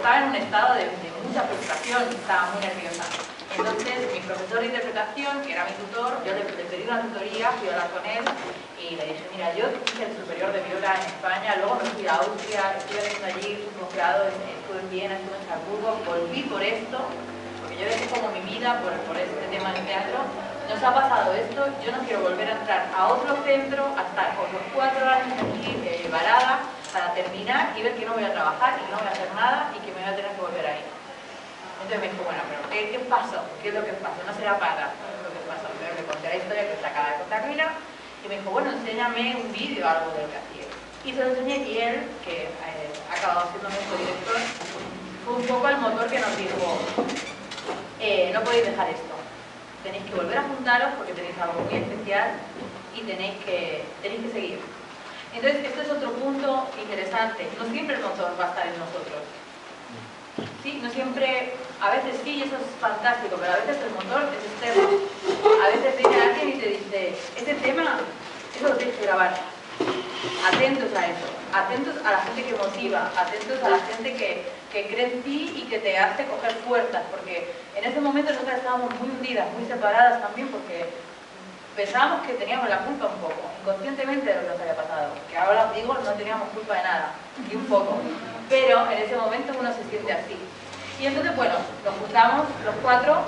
estaba en un estado de mucha frustración, estaba muy nerviosa. Entonces, mi profesor de interpretación, que era mi tutor, yo le pedí una tutoría, fui a hablar con él y le dije, mira, yo hice el superior de viola en España, luego me fui a Austria, estuve viviendo allí, fui un posgrado, estuve en Viena, estuve en Salzburgo, volví por esto, porque yo dejé como mi vida por este tema del teatro. Nos ha pasado esto, yo no quiero volver a entrar a otro centro, a estar otros 4 años aquí varada, para terminar y ver que no voy a trabajar y no voy a hacer nada y que me voy a tener que volver ahí. Entonces me dijo, bueno, pero ¿qué pasó? ¿Qué es lo que pasó? No será para lo que pasó. Pero le conté la historia que te acaba de contar Mila y me dijo, bueno, enséñame un vídeo o algo de lo que hacía. Y se lo enseñé y él, que ha acabado siendo nuestro director, fue un poco el motor que nos dijo, no podéis dejar esto. Tenéis que volver a juntaros porque tenéis algo muy especial y tenéis que seguir. Entonces, este es otro punto interesante. No siempre el motor va a estar en nosotros. ¿Sí? No siempre, a veces sí, eso es fantástico, pero a veces el motor es externo. A veces viene alguien y te dice, este tema, eso lo tienes que grabar. Atentos a eso, atentos a la gente que motiva, atentos a la gente que cree en ti y que te hace coger fuerzas, porque en ese momento nosotros estábamos muy hundidas, muy separadas también, porque pensábamos que teníamos la culpa un poco, inconscientemente de lo que nos había pasado, que ahora os digo, no teníamos culpa de nada, ni un poco, pero en ese momento uno se siente así. Y entonces, bueno, nos juntamos los 4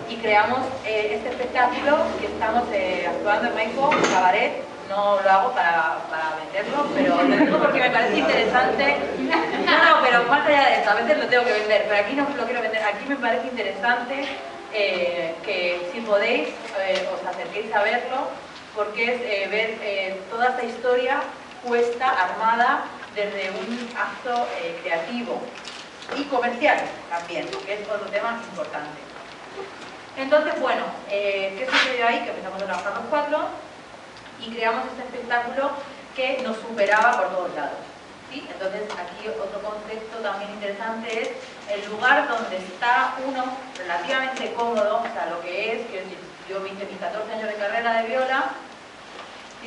y creamos este espectáculo que estamos actuando en Maipo, cabaret. No lo hago para venderlo, pero lo digo porque me parece interesante. No, pero más allá de eso, a veces lo tengo que vender, pero aquí no lo quiero vender. Aquí me parece interesante que si podéis os acerquéis a verlo, porque es ver toda esta historia puesta, armada, desde un acto creativo y comercial también, que es otro tema importante. Entonces, bueno, ¿qué sucedió ahí? Que empezamos a trabajar los 4 y creamos este espectáculo que nos superaba por todos lados. ¿Sí? Entonces, aquí otro concepto también interesante es el lugar donde está uno relativamente cómodo, o sea, lo que es, quiero decir, yo hice mis 14 años de carrera de viola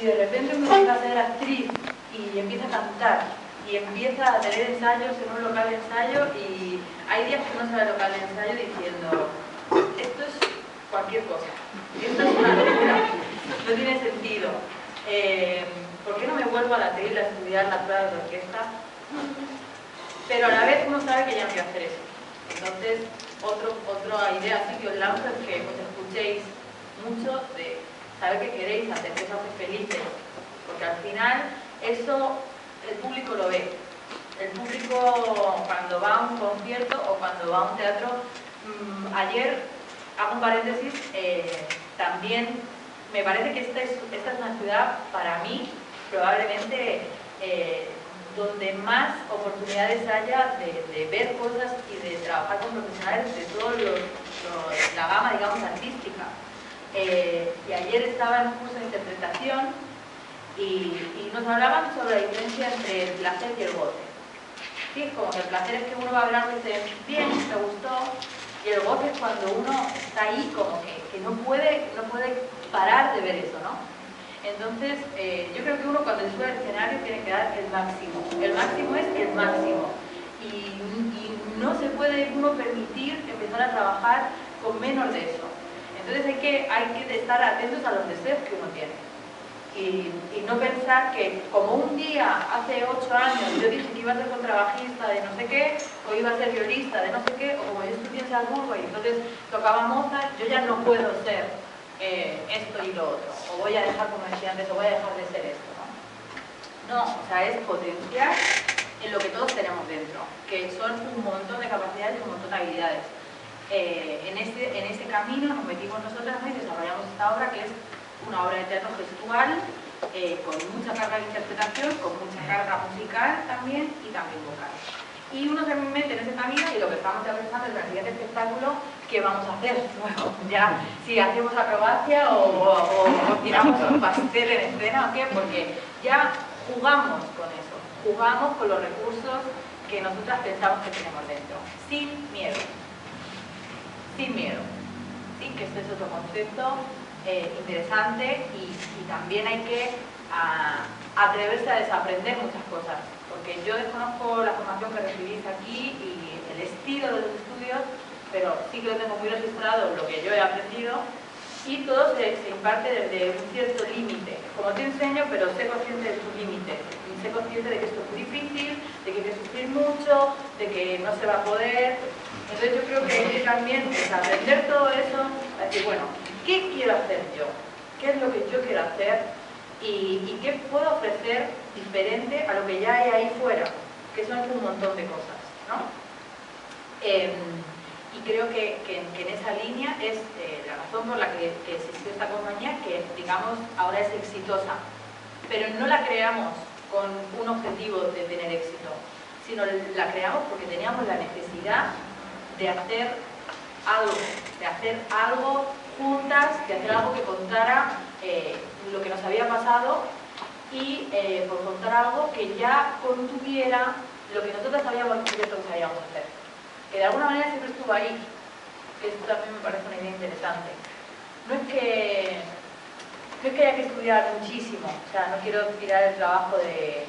y de repente uno empieza a ser actriz y empieza a cantar y empieza a tener ensayos en un local de ensayo y hay días que uno sale al local de ensayo diciendo, esto es cualquier cosa, esto es una locura, no tiene sentido. ¿Por qué no me vuelvo a la tril a estudiar las pruebas de orquesta? Pero a la vez uno sabe que ya no quiere hacer eso. Entonces, otra idea así que os lanzo es que os escuchéis mucho de saber que queréis hacer, que os hace felices. Porque al final, eso el público lo ve. El público cuando va a un concierto o cuando va a un teatro, ayer, hago un paréntesis, también me parece que esta es una ciudad, para mí, probablemente donde más oportunidades haya de ver cosas y de trabajar con profesionales de toda la gama, digamos, artística. Y ayer estaba en un curso de interpretación y nos hablaban sobre la diferencia entre el placer y el goce. Sí, es como que el placer es que uno va a ver algo y dice, bien, me gustó, y el goce es cuando uno está ahí como que no puede parar de ver eso, ¿no? Entonces, yo creo que uno cuando sube al escenario tiene que dar el máximo. El máximo es el máximo. Y no se puede uno permitir empezar a trabajar con menos de eso. Entonces hay que estar atentos a los deseos que uno tiene. Y no pensar que como un día, hace 8 años, yo dije que iba a ser contrabajista de no sé qué, o iba a ser violista de no sé qué, o como yo estudié en Salzburgo y entonces tocaba Mozart, yo ya no puedo ser esto y lo otro, o voy a dejar, como decía antes, o voy a dejar de ser esto, ¿no? No, o sea, es potenciar en lo que todos tenemos dentro, que son un montón de capacidades y un montón de habilidades. En este camino nos metimos nosotras, ¿no? Y desarrollamos esta obra que es una obra de teatro gestual, con mucha carga de interpretación, con mucha carga musical también y también vocal. Y uno se mete en ese camino y lo que estamos ya pensando es el siguiente espectáculo, ¿qué vamos a hacer? Bueno, ya si hacemos acrobacia o tiramos un pastel en escena o qué, porque ya jugamos con eso, jugamos con los recursos que nosotras pensamos que tenemos dentro, sin miedo. Sin miedo. Sí, que este es otro concepto interesante y también hay que atreverse a desaprender muchas cosas, porque yo desconozco la formación que recibís aquí y el estilo de los estudios, pero sí que lo tengo muy registrado lo que yo he aprendido, y todo se imparte desde un cierto límite. Como te enseño, pero sé consciente de tus límites, y sé consciente de que esto es muy difícil, de que hay que sufrir mucho, de que no se va a poder. Entonces yo creo que hay que también aprender todo eso, a decir, bueno, ¿qué quiero hacer yo? ¿Qué es lo que yo quiero hacer? ¿Y qué puedo ofrecer diferente a lo que ya hay ahí fuera? Que son un montón de cosas, ¿no? Y creo que en esa línea es la razón por la que existió esta compañía, que digamos ahora es exitosa, pero no la creamos con un objetivo de tener éxito, sino la creamos porque teníamos la necesidad de hacer algo juntas, de hacer algo que contara lo que nos había pasado y por contar algo que ya contuviera lo que nosotros habíamos descubierto que sabíamos hacer. Que de alguna manera siempre estuvo ahí, que esto también me parece una idea interesante. No es que haya que estudiar muchísimo, o sea, no quiero tirar el trabajo de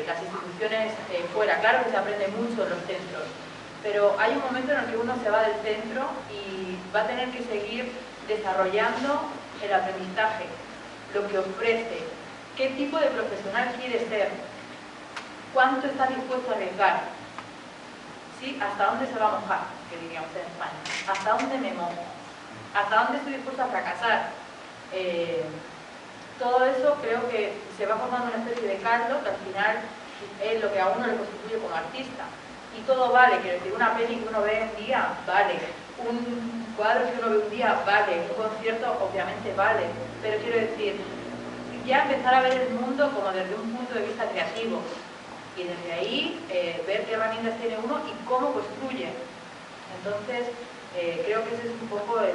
las instituciones fuera, claro que se aprende mucho en los centros, pero hay un momento en el que uno se va del centro y va a tener que seguir desarrollando el aprendizaje, lo que ofrece, qué tipo de profesional quiere ser, cuánto está dispuesto a arriesgar, ¿sí? Hasta dónde se va a mojar, que diríamos en España, hasta dónde me mojo, hasta dónde estoy dispuesto a fracasar. Todo eso creo que se va formando una especie de caldo que al final es lo que a uno le constituye como artista. Y todo vale, quiero decir, una peli que uno ve un día, vale, un cuadro que uno ve un día, vale, un concierto obviamente vale, pero quiero decir, ya empezar a ver el mundo como desde un punto de vista creativo y desde ahí ver qué herramientas tiene uno y cómo construye. Entonces, creo que ese es un poco el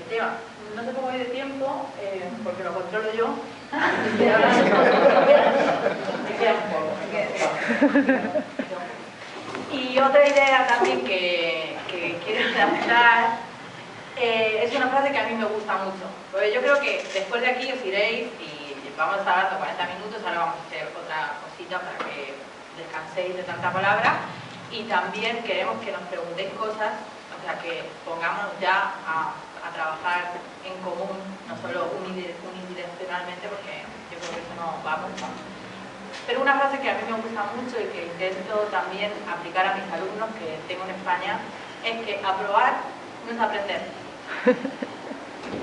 tema. No sé cómo voy de tiempo, porque lo controlo yo. Estoy hablando me queda un poco. Y otra idea también que quiero lanzar es una frase que a mí me gusta mucho. Porque yo creo que después de aquí os iréis y vamos a estar hablando 40 minutos, ahora vamos a hacer otra cosita para que descanséis de tanta palabra. Y también queremos que nos preguntéis cosas, o sea, que pongamos ya a trabajar en común, no solo unidireccionalmente, porque yo creo que eso no va mucho. Pero una frase que a mí me gusta mucho y que intento también aplicar a mis alumnos que tengo en España es que aprobar no es aprender.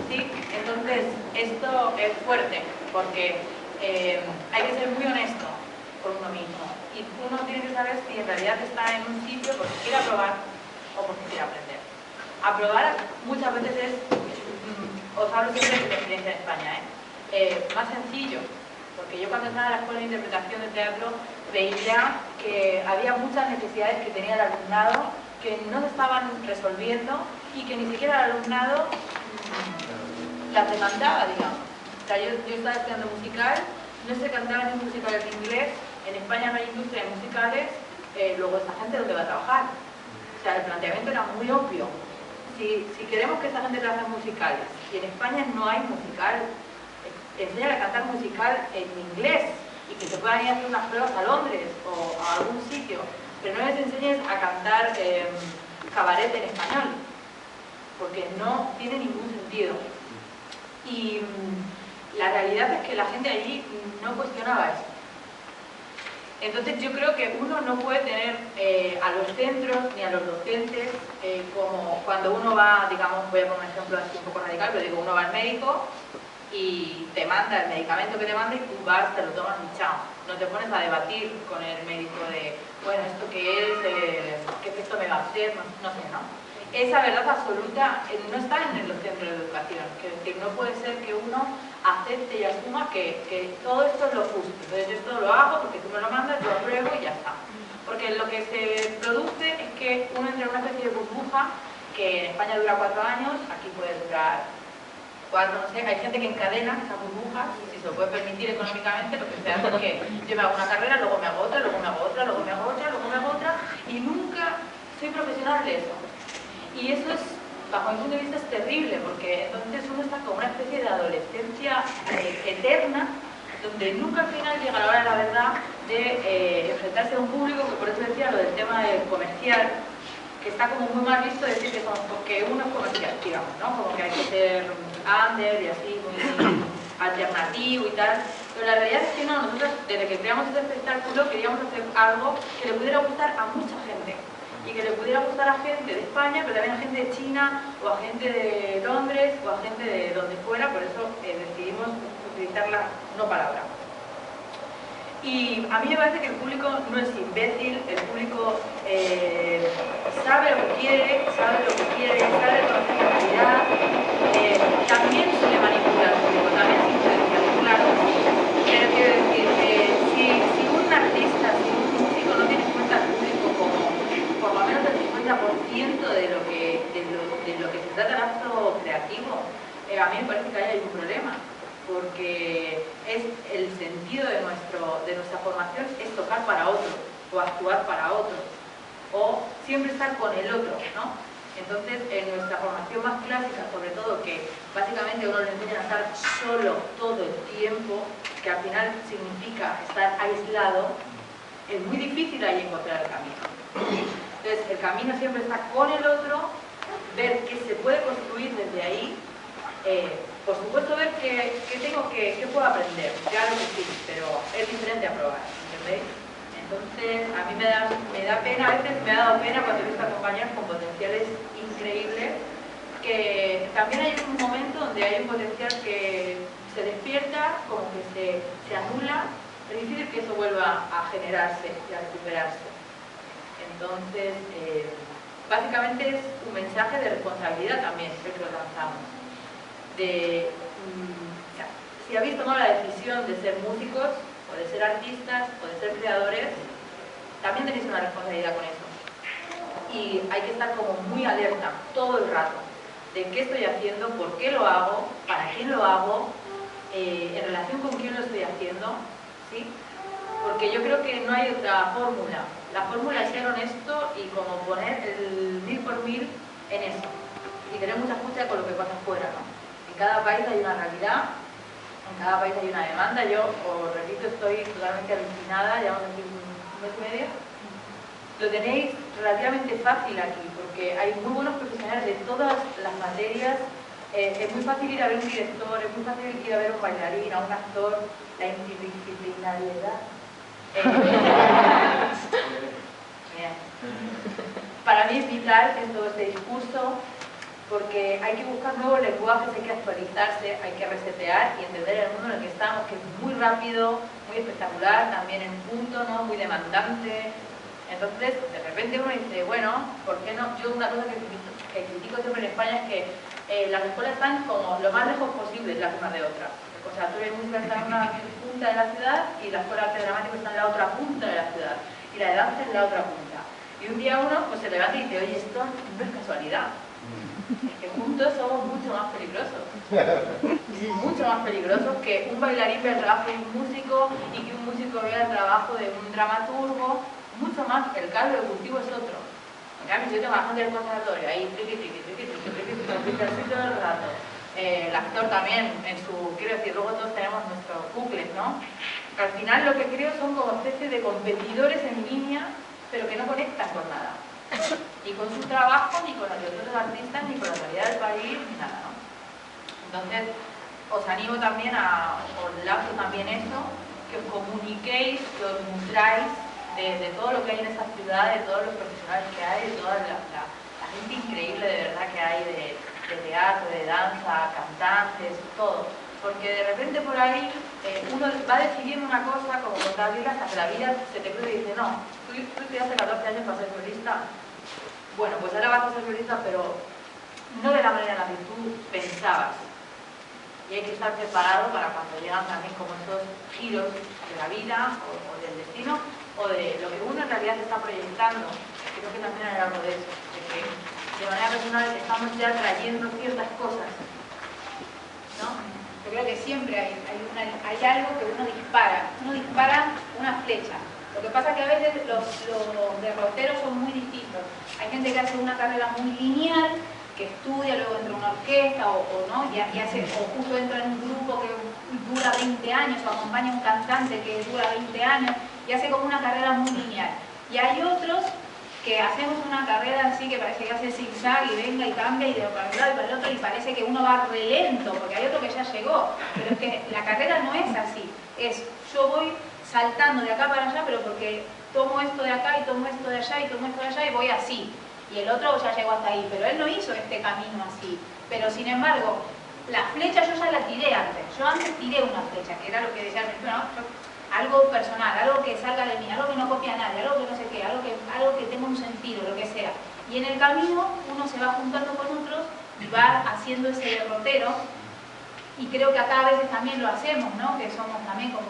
¿Sí? Entonces, esto es fuerte porque hay que ser muy honesto con uno mismo y uno tiene que saber si en realidad está en un sitio porque quiere aprobar o porque quiere aprender. Aprobar muchas veces es, os hablo siempre de mi experiencia en España, más sencillo, porque yo cuando estaba en la escuela de interpretación de teatro veía que había muchas necesidades que tenía el alumnado que no se estaban resolviendo y que ni siquiera el alumnado las demandaba, digamos. O sea, yo estaba estudiando musical, no se cantaba ni musicales en inglés, en España no hay industria de musicales, luego esta gente ¿dónde va a trabajar? O sea, el planteamiento era muy obvio. Si queremos que esta gente trabaje en musicales y en España no hay musical, enseñar a cantar musical en inglés y que se puedan ir a hacer unas pruebas a Londres o a algún sitio, pero no les enseñes a cantar cabaret en español, porque no tiene ningún sentido. Y la realidad es que la gente allí no cuestionaba eso. Entonces yo creo que uno no puede tener a los centros ni a los docentes como cuando uno va, digamos, voy a poner un ejemplo así un poco radical, pero digo, uno va al médico y te manda el medicamento que te manda y tú vas, te lo tomas y chao. No te pones a debatir con el médico de, bueno, ¿esto qué es? ¿Qué efecto me va a hacer? No sé, ¿no? Esa verdad absoluta no está en los centros de educación. Es decir, no puede ser que uno acepte y asuma que todo esto es lo justo. Entonces yo esto lo hago porque tú me lo mandas, yo lo apruebo y ya está. Porque lo que se produce es que uno entra en una especie de burbuja que en España dura 4 años, aquí puede durar 4, no sé. Hay gente que encadena esas burbujas y si se lo puede permitir económicamente, lo que se hace es que yo me hago una carrera, luego me hago otra, luego me hago otra, luego me hago otra, luego me hago otra y nunca soy profesional de eso. Y eso es, bajo mi punto de vista, es terrible, porque entonces uno está como una especie de adolescencia eterna, donde nunca al final llega la hora de la verdad de enfrentarse a un público, que por eso decía lo del tema comercial, que está como muy mal visto decir que uno es comercial, digamos, ¿no? Como que hay que ser under y así, muy alternativo y tal. Pero la realidad es que no, nosotros desde que creamos este espectáculo queríamos hacer algo que le pudiera gustar a mucha gente. Y que le pudiera gustar a gente de España, pero también a gente de China, o a gente de Londres, o a gente de donde fuera, por eso decidimos utilizar la no palabra. Y a mí me parece que el público no es imbécil, el público sabe lo que quiere, sabe conocer la realidad, también se le manipula al público, también se influencia, claro. Pero quiero decir, si un artista, si un músico no tiene en cuenta al público como por lo menos el 50% de lo que se trata el acto creativo, a mí me parece que ahí hay un problema. Porque es el sentido de nuestra formación es tocar para otro, o actuar para otro, o siempre estar con el otro, ¿no? Entonces, en nuestra formación más clásica, sobre todo, que básicamente uno le enseña a estar solo todo el tiempo, que al final significa estar aislado, es muy difícil ahí encontrar el camino. Entonces, el camino siempre está con el otro, ver qué se puede construir desde ahí, por supuesto ver qué puedo aprender, claro que sí, pero es diferente a probar, ¿entendéis? Entonces, a mí me da pena, a veces me ha dado pena cuando he visto a compañeros con potenciales increíbles, que también hay un momento donde hay un potencial que se despierta, como que se anula, es difícil que eso vuelva a generarse y a recuperarse. Entonces, básicamente es un mensaje de responsabilidad también, que lo lanzamos. Si habéis tomado la decisión de ser músicos, o de ser artistas, o de ser creadores, también tenéis una responsabilidad con eso. Y hay que estar como muy alerta todo el rato de qué estoy haciendo, por qué lo hago, para quién lo hago, en relación con quién lo estoy haciendo, ¿sí? Porque yo creo que no hay otra fórmula. La fórmula es ser honesto y como poner el 1000 en eso. Y tener mucha escucha con lo que pasa afuera, ¿no? En cada país hay una realidad, en cada país hay una demanda. Yo, os repito, estoy totalmente alucinada, llevamos aquí un mes y medio. Lo tenéis relativamente fácil aquí, porque hay muy buenos profesionales de todas las materias. Es muy fácil ir a ver un director, es muy fácil ir a ver un bailarín, a un actor, la interdisciplinariedad. Bien. Para mí es vital que todo este discurso, porque hay que buscar nuevos lenguajes, hay que actualizarse, hay que resetear y entender el mundo en el que estamos, que es muy rápido, muy espectacular, también en punto, ¿no? Muy demandante. Entonces, de repente uno dice, bueno, ¿por qué no? Yo una cosa que critico siempre en España es que las escuelas están como lo más lejos posible las unas de otras. El conservatorio de música está en una punta de la ciudad y la escuela de arte dramático está en la otra punta de la ciudad y la de danza en la otra punta. Y un día uno pues se levanta y dice, oye, esto no es casualidad. Es que juntos somos mucho más peligrosos. Mucho más peligrosos que un bailarín vea el trabajo de un músico y que un músico vea el trabajo de un dramaturgo. Mucho más, el caldo de cultivo es otro. En cambio, yo tengo a la gente del conservatorio ahí, todo el rato. El actor también, quiero decir, luego todos tenemos nuestros bucles, ¿no? Que al final lo que creo son como especie de competidores en línea, pero que no conectan con nada. Ni con su trabajo, ni con los de otros artistas, ni con la realidad del país, ni nada, ¿no? Entonces, os animo también os lanzo también eso, que os comuniquéis, que os nutráis de todo lo que hay en esa ciudad, de todos los profesionales que hay, de toda la gente increíble de verdad que hay de teatro, de danza, cantantes, todo. Porque de repente por ahí uno va decidiendo una cosa como contar hasta que la vida se te cruza y dice, no, tú estudiaste 14 años para ser violista. Bueno, pues ahora vas a ser violista, pero no de la manera en la que tú pensabas. Y hay que estar preparado para cuando llegan también como esos giros de la vida o del destino o de lo que uno en realidad está proyectando. Creo que también hay algo de eso, de que de manera personal estamos ya trayendo ciertas cosas, ¿no? Yo creo que siempre hay algo que uno dispara una flecha. Lo que pasa es que a veces los derroteros son muy distintos. Hay gente que hace una carrera muy lineal, que estudia, luego entra a una orquesta o no, o justo entra en un grupo que dura 20 años, o acompaña a un cantante que dura 20 años, y hace como una carrera muy lineal. Y hay otros que hacemos una carrera así que parece que hace zigzag y venga y cambia y de para un lado y para el otro y parece que uno va re lento porque hay otro que ya llegó, pero es que la carrera no es así, es yo voy saltando de acá para allá pero porque tomo esto de acá y tomo esto de allá y tomo esto de allá y voy así, y el otro ya llegó hasta ahí, pero él no hizo este camino así, pero sin embargo la flecha yo ya la tiré antes, yo antes tiré una flecha, que era lo que decía al principio, ¿no? Algo personal, algo que salga de mí, algo que no copia a nadie, algo que no sé qué, algo que tenga un sentido, lo que sea. Y en el camino uno se va juntando con otros y va haciendo ese derrotero, y creo que acá a veces también lo hacemos, ¿no? Que somos también, como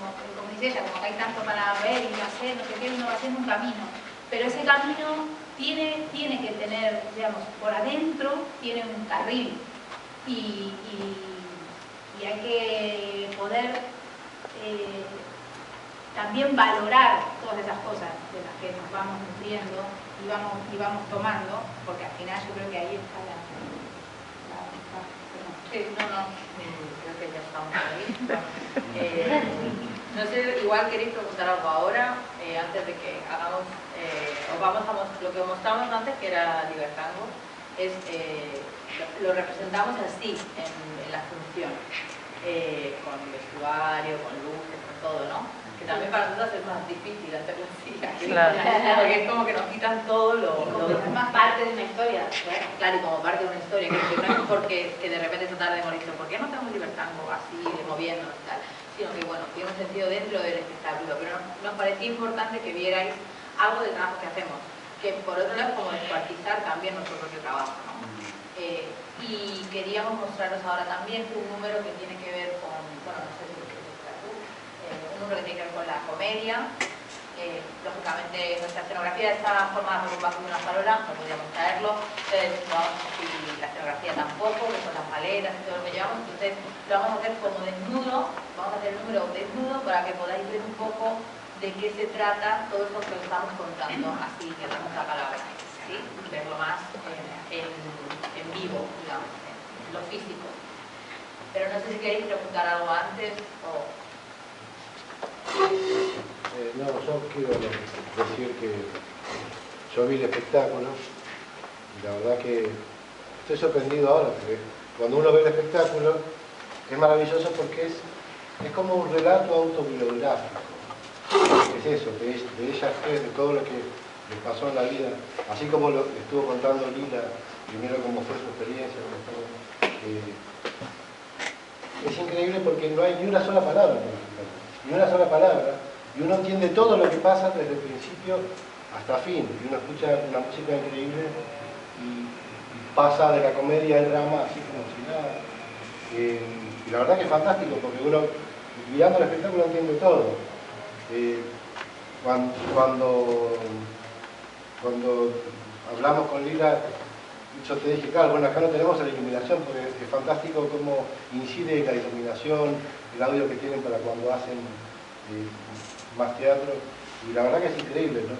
dice ella, como que hay tanto para ver y hacer, no sé qué, uno va haciendo un camino. Pero ese camino tiene que tener, digamos, por adentro tiene un carril y hay que poder también valorar todas esas cosas de las que nos vamos nutriendo y vamos tomando, porque al final yo creo que ahí está la sí, creo que ya estamos ahí. No sé, igual queréis preguntar algo ahora, antes de que hagamos, lo que mostramos antes, que era Libertango, es, lo representamos así en la función, con vestuario, con luces, con todo, ¿no? Que también para nosotros es más difícil hacerlo así, claro. Porque es como que nos quitan todo lo es más parte de una historia. Claro, y como parte de una historia, que no es porque que de repente esta tarde hemos dicho, ¿por qué no tenemos Libertango así, moviéndonos y tal? Sino que, bueno, tiene un sentido dentro del espectáculo, pero nos parecía importante que vierais algo del trabajo que hacemos, que por otro lado es como descuartizar también nuestro propio trabajo, ¿no? Y queríamos mostraros ahora también un número que tiene que ver con, bueno, no sé si lo quieres mostrar tú, un número que tiene que ver con la comedia. Lógicamente nuestra escenografía está formada por un banco y una farola, no podíamos traerlo, entonces y la escenografía tampoco, que son las maletas y todo lo que llevamos, entonces lo vamos a hacer como desnudo, vamos a hacer el número desnudo para que podáis ver un poco de qué se trata todo eso que os estamos contando, así que damos la palabra, ¿sí? Verlo más en vivo, digamos, en lo físico. Pero no sé si queréis preguntar algo antes o... No, yo quiero decir que yo vi el espectáculo y la verdad que estoy sorprendido ahora, porque cuando uno ve el espectáculo es maravilloso porque es como un relato autobiográfico. Es eso, de ella, de todo lo que le pasó en la vida, así como lo estuvo contando Lila, primero cómo fue su experiencia, es increíble porque no hay ni una sola palabra, ni una sola palabra, y uno entiende todo lo que pasa desde el principio hasta fin, y uno escucha una música increíble y pasa de la comedia al drama así como si nada. Y la verdad que es fantástico porque uno, mirando el espectáculo, entiende todo. Cuando hablamos con Lila, yo te dije, claro, bueno, acá no tenemos la iluminación, porque es fantástico cómo incide la iluminación, el audio que tienen para cuando hacen más teatro, y la verdad que es increíble, ¿no?